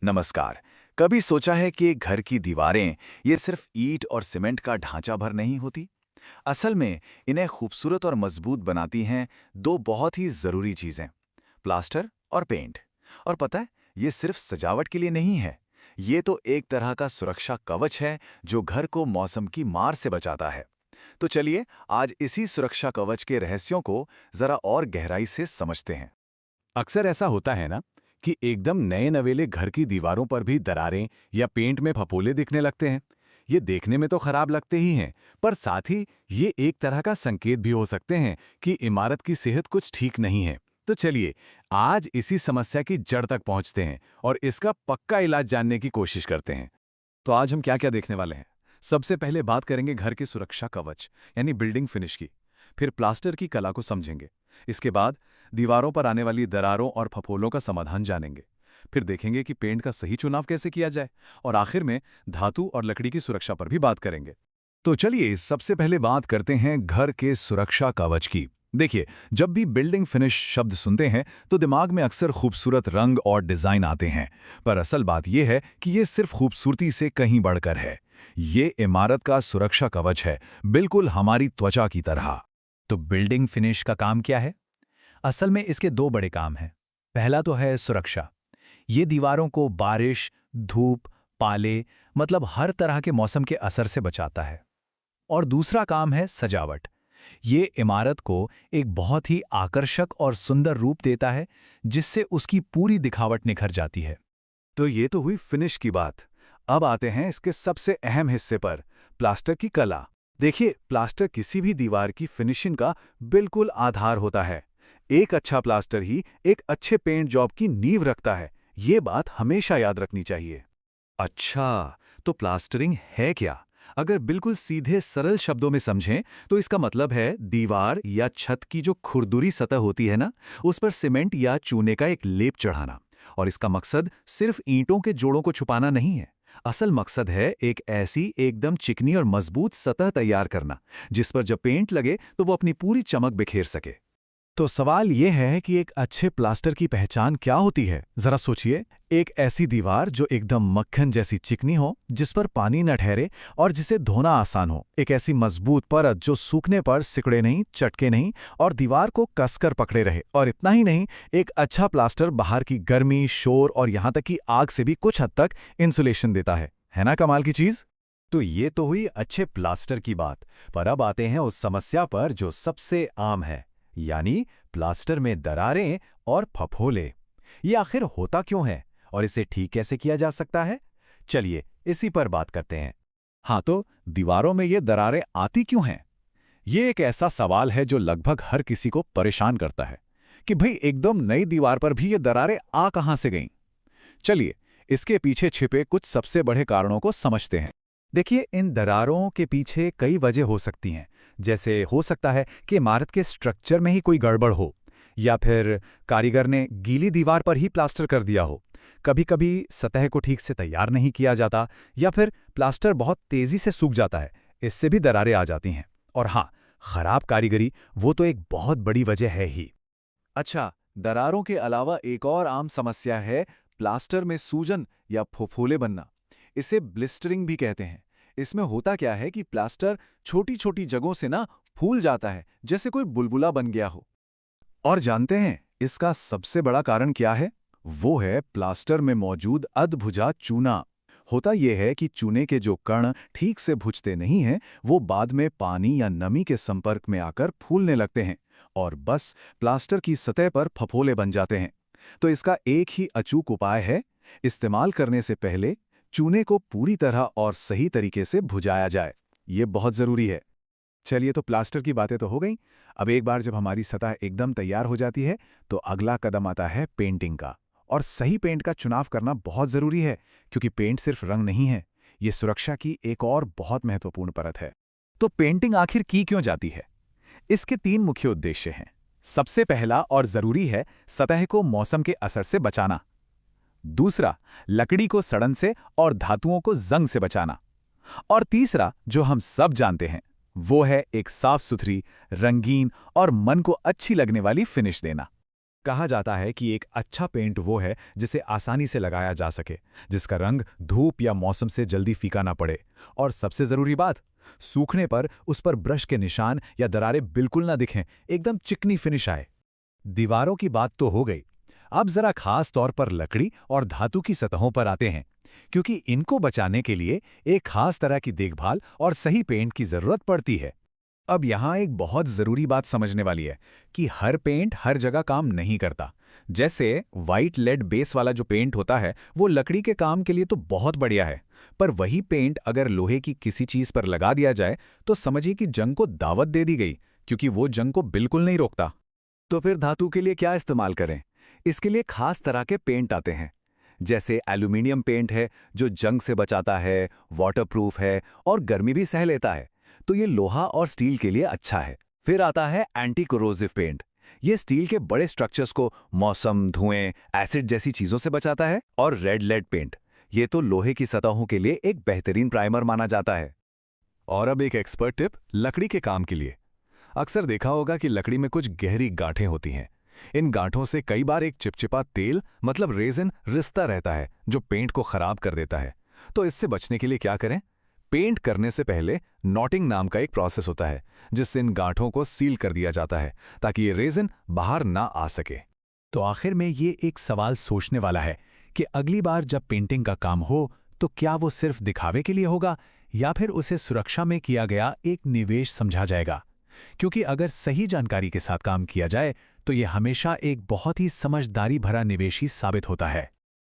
नमस्कार। कभी सोचा है कि घर की दीवारें ये सिर्फ ईंट और सीमेंट का ढांचा भर नहीं होती। असल में इन्हें खूबसूरत और मजबूत बनाती हैं दो बहुत ही जरूरी चीजें, प्लास्टर और पेंट। और पता है, ये सिर्फ सजावट के लिए नहीं है। ये तो एक तरह का सुरक्षा कवच है जो घर को मौसम की मार से बचाता है। तो चलिए आज इसी सुरक्षा कवच के रहस्यों को जरा और गहराई से समझते हैं। अक्सर ऐसा होता है ना कि एकदम नए नवेले घर की दीवारों पर भी दरारें या पेंट में फफोले दिखने लगते हैं। ये देखने में तो खराब लगते ही हैं, पर साथ ही ये एक तरह का संकेत भी हो सकते हैं कि इमारत की सेहत कुछ ठीक नहीं है। तो चलिए आज इसी समस्या की जड़ तक पहुंचते हैं और इसका पक्का इलाज जानने की कोशिश करते हैं। तो आज हम क्या क्या देखने वाले हैं? सबसे पहले बात करेंगे घर के सुरक्षा कवच यानी बिल्डिंग फिनिश की। फिर प्लास्टर की कला को समझेंगे। इसके बाद दीवारों पर आने वाली दरारों और फफोलों का समाधान जानेंगे। फिर देखेंगे कि पेंट का सही चुनाव कैसे किया जाए और आखिर में धातु और लकड़ी की सुरक्षा पर भी बात करेंगे। तो चलिए सबसे पहले बात करते हैं घर के सुरक्षा कवच की। देखिए, जब भी बिल्डिंग फिनिश शब्द सुनते हैं तो दिमाग में अक्सर खूबसूरत रंग और डिजाइन आते हैं, पर असल बात यह है कि यह सिर्फ खूबसूरती से कहीं बढ़कर है। ये इमारत का सुरक्षा कवच है, बिल्कुल हमारी त्वचा की तरह। तो बिल्डिंग फिनिश का काम क्या है? असल में इसके दो बड़े काम हैं। पहला तो है सुरक्षा। ये दीवारों को बारिश, धूप, पाले मतलब हर तरह के मौसम के असर से बचाता है। और दूसरा काम है सजावट। ये इमारत को एक बहुत ही आकर्षक और सुंदर रूप देता है, जिससे उसकी पूरी दिखावट निखर जाती है। तो ये तो हुई फिनिश की बात। अब आते हैं इसके सबसे अहम हिस्से पर, प्लास्टर की कला। देखिए, प्लास्टर किसी भी दीवार की फिनिशिंग का बिल्कुल आधार होता है। एक अच्छा प्लास्टर ही एक अच्छे पेंट जॉब की नींव रखता है। ये बात हमेशा याद रखनी चाहिए। अच्छा, तो प्लास्टरिंग है क्या? अगर बिल्कुल सीधे सरल शब्दों में समझें तो इसका मतलब है दीवार या छत की जो खुरदुरी सतह होती है ना, उस पर सीमेंट या चूने का एक लेप चढ़ाना। और इसका मकसद सिर्फ ईंटों के जोड़ों को छुपाना नहीं है। असल मकसद है एक ऐसी एकदम चिकनी और मजबूत सतह तैयार करना, जिस पर जब पेंट लगे तो वो अपनी पूरी चमक बिखेर सके। तो सवाल यह है कि एक अच्छे प्लास्टर की पहचान क्या होती है? जरा सोचिए, एक ऐसी दीवार जो एकदम मक्खन जैसी चिकनी हो, जिस पर पानी न ठहरे और जिसे धोना आसान हो। एक ऐसी मजबूत परत जो सूखने पर सिकुड़े नहीं, चटके नहीं और दीवार को कसकर पकड़े रहे। और इतना ही नहीं, एक अच्छा प्लास्टर बाहर की गर्मी, शोर और यहाँ तक कि आग से भी कुछ हद तक इंसुलेशन देता है ना कमाल की चीज? तो ये तो हुई अच्छे प्लास्टर की बात, पर अब आते हैं उस समस्या पर जो सबसे आम है, यानी प्लास्टर में दरारें और फफोले। ये आखिर होता क्यों है और इसे ठीक कैसे किया जा सकता है? चलिए इसी पर बात करते हैं। हाँ, तो दीवारों में ये दरारें आती क्यों हैं? ये एक ऐसा सवाल है जो लगभग हर किसी को परेशान करता है कि भाई एकदम नई दीवार पर भी ये दरारें आ कहां से गईं? चलिए इसके पीछे छिपे कुछ सबसे बड़े कारणों को समझते हैं। देखिए, इन दरारों के पीछे कई वजह हो सकती हैं। जैसे हो सकता है कि इमारत के स्ट्रक्चर में ही कोई गड़बड़ हो, या फिर कारीगर ने गीली दीवार पर ही प्लास्टर कर दिया हो। कभी-कभी सतह को ठीक से तैयार नहीं किया जाता, या फिर प्लास्टर बहुत तेजी से सूख जाता है। इससे भी दरारें आ जाती हैं। और हाँ, खराब कारीगरी वो तो एक बहुत बड़ी वजह है ही। अच्छा, दरारों के अलावा एक और आम समस्या है प्लास्टर में सूजन या फफोले बनना। इसे ब्लिस्टरिंग भी कहते हैं। इसमें होता क्या है कि प्लास्टर छोटी छोटी जगहों से ना फूल जाता है, जैसे कोई बुलबुला बन गया हो। और जानते हैं इसका सबसे बड़ा कारण क्या है? वो है प्लास्टर में मौजूद अधभुजा चूना। होता यह है कि चूने के जो कण ठीक से भुजते नहीं हैं, वो बाद में पानी या नमी के संपर्क में आकर फूलने लगते हैं और बस प्लास्टर की सतह पर फफोले बन जाते हैं। तो इसका एक ही अचूक उपाय है, इस्तेमाल करने से पहले चूने को पूरी तरह और सही तरीके से भुजाया जाए। ये बहुत ज़रूरी है। चलिए, तो प्लास्टर की बातें तो हो गई। अब एक बार जब हमारी सतह एकदम तैयार हो जाती है तो अगला कदम आता है पेंटिंग का। और सही पेंट का चुनाव करना बहुत ज़रूरी है, क्योंकि पेंट सिर्फ रंग नहीं है, ये सुरक्षा की एक और बहुत महत्वपूर्ण परत है। तो पेंटिंग आखिर की क्यों जाती है? इसके तीन मुख्य उद्देश्य हैं। सबसे पहला और ज़रूरी है सतह को मौसम के असर से बचाना। दूसरा, लकड़ी को सड़न से और धातुओं को जंग से बचाना। और तीसरा, जो हम सब जानते हैं, वो है एक साफ सुथरी, रंगीन और मन को अच्छी लगने वाली फिनिश देना। कहा जाता है कि एक अच्छा पेंट वो है जिसे आसानी से लगाया जा सके, जिसका रंग धूप या मौसम से जल्दी फीका ना पड़े, और सबसे ज़रूरी बात, सूखने पर उस पर ब्रश के निशान या दरारें बिल्कुल ना दिखें, एकदम चिकनी फिनिश आए। दीवारों की बात तो हो गई। अब जरा खास तौर पर लकड़ी और धातु की सतहों पर आते हैं, क्योंकि इनको बचाने के लिए एक खास तरह की देखभाल और सही पेंट की जरूरत पड़ती है। अब यहाँ एक बहुत ज़रूरी बात समझने वाली है कि हर पेंट हर जगह काम नहीं करता। जैसे वाइट लेड बेस वाला जो पेंट होता है वो लकड़ी के काम के लिए तो बहुत बढ़िया है, पर वही पेंट अगर लोहे की किसी चीज़ पर लगा दिया जाए तो समझिए कि जंग को दावत दे दी गई, क्योंकि वो जंग को बिल्कुल नहीं रोकता। तो फिर धातु के लिए क्या इस्तेमाल करें? इसके लिए खास तरह के पेंट आते हैं, जैसे एल्यूमिनियम पेंट है जो जंग से बचाता है, वाटरप्रूफ है और गर्मी भी सह लेता है, तो ये लोहा और स्टील के लिए अच्छा है। फिर आता है एंटी कोरोसिव पेंट। ये स्टील के बड़े स्ट्रक्चर्स को मौसम, धुएं, एसिड जैसी चीजों से बचाता है। और रेड लेड पेंट, ये तो लोहे की सतहों के लिए एक बेहतरीन प्राइमर माना जाता है। और अब एक एक्सपर्ट टिप लकड़ी के काम के लिए। अक्सर देखा होगा कि लकड़ी में कुछ गहरी गांठें होती हैं। इन गांठों से कई बार एक चिपचिपा तेल मतलब रेजिन रिश्ता रहता है जो पेंट को खराब कर देता है। तो इससे बचने के लिए क्या करें? पेंट करने से पहले नॉटिंग नाम का एक प्रोसेस होता है जिससे इन गांठों को सील कर दिया जाता है ताकि ये रेजिन बाहर ना आ सके। तो आखिर में ये एक सवाल सोचने वाला है कि अगली बार जब पेंटिंग का काम हो तो क्या वो सिर्फ दिखावे के लिए होगा या फिर उसे सुरक्षा में किया गया एक निवेश समझा जाएगा? क्योंकि अगर सही जानकारी के साथ काम किया जाए तो ये हमेशा एक बहुत ही समझदारी भरा निवेश ही साबित होता है।